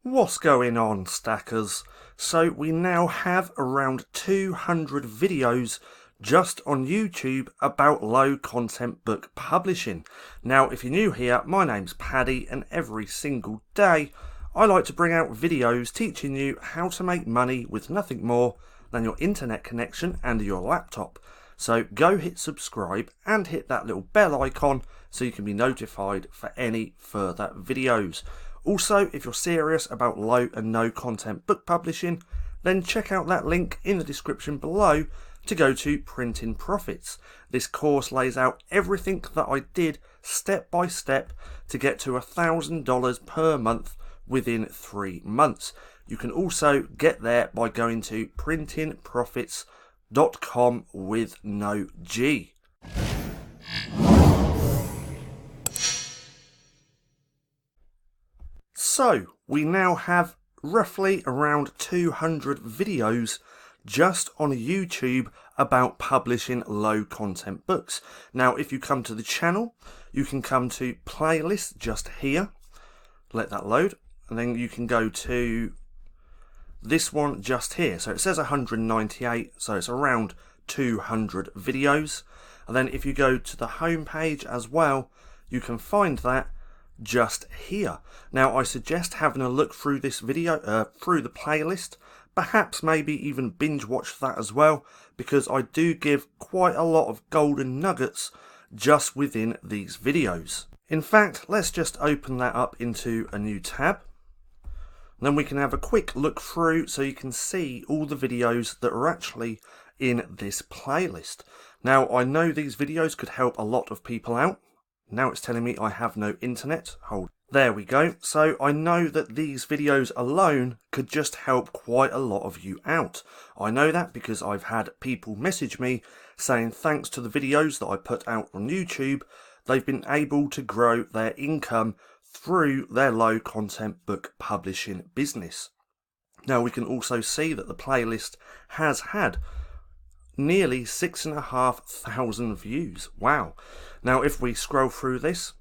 What's going on, stackers? So we now have around 200 videos just on YouTube about low content book publishing. Now if you're new here, my name's Paddy, and every single day I like to bring out videos teaching you how to make money with nothing more than your internet connection and your laptop. So go hit subscribe and hit that little bell icon so you can be notified for any further videos. Also, if you're serious about low and no content book publishing, then check out that link in the description below to go to Printing Profits. This course lays out everything that I did step by step to get to $1,000 per month within 3 months. You can also get there by going to printingprofits.com with no G. So, we now have roughly around 200 videos just on YouTube about publishing low content books. Now, if you come to the channel, you can come to playlist just here, let that load, and then you can go to this one just here. So it says 198, so it's around 200 videos. And then if you go to the home page as well, you can find that just here. Now I suggest having a look through this video, through the playlist, perhaps maybe even binge watch that as well, because I do give quite a lot of golden nuggets just within these videos. In fact, let's just open that up into a new tab. Then we can have a quick look through so you can see all the videos that are actually in this playlist. Now I know these videos could help a lot of people out. Now it's telling me I have no internet. Hold. There we go. So I know that these videos alone could just help quite a lot of you out. I know that because I've had people message me saying thanks to the videos that I put out on YouTube, they've been able to grow their income through their low content book publishing business. Now we can also see that the playlist has had nearly 6,500 views. Wow. Now if we scroll through this,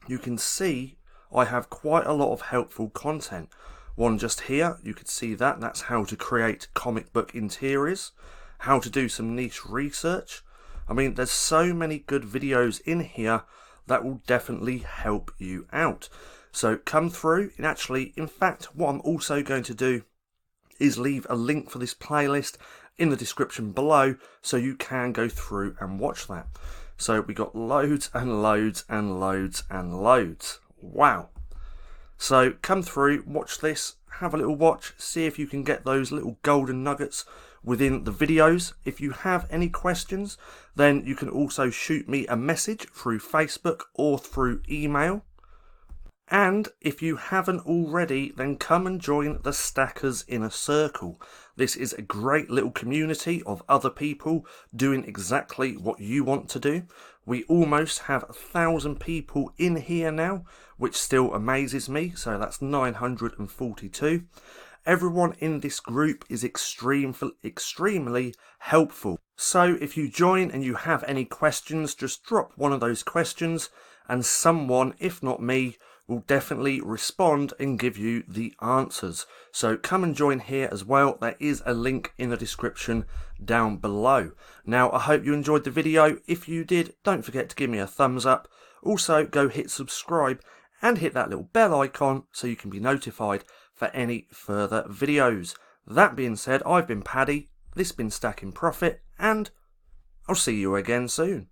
you can see I have quite a lot of helpful content. One just here, you could see that's how to create comic book interiors, how to do some niche research. I mean, there's so many good videos in here that will definitely help you out. So come through, and actually, in fact, what I'm also going to do is leave a link for this playlist in the description below so you can go through and watch that. So we got loads and loads and loads and loads. Wow. So come through, watch this, have a little watch, see if you can get those little golden nuggets within the videos. If you have any questions, then you can also shoot me a message through Facebook or through email. And if you haven't already, then come and join the Stackers Inner Circle. This is a great little community of other people doing exactly what you want to do. We almost have 1,000 people in here now, which still amazes me. So that's 942. Everyone in this group is extremely helpful. So if you join and you have any questions, just drop one of those questions and someone, if not me, will definitely respond and give you the answers. So come and join here as well. There is a link in the description down below. Now I hope you enjoyed the video. If you did, don't forget to give me a thumbs up. Also go hit subscribe and hit that little bell icon so you can be notified for any further videos. That being said, I've been Paddy, this has been Stacking Profit, and I'll see you again soon.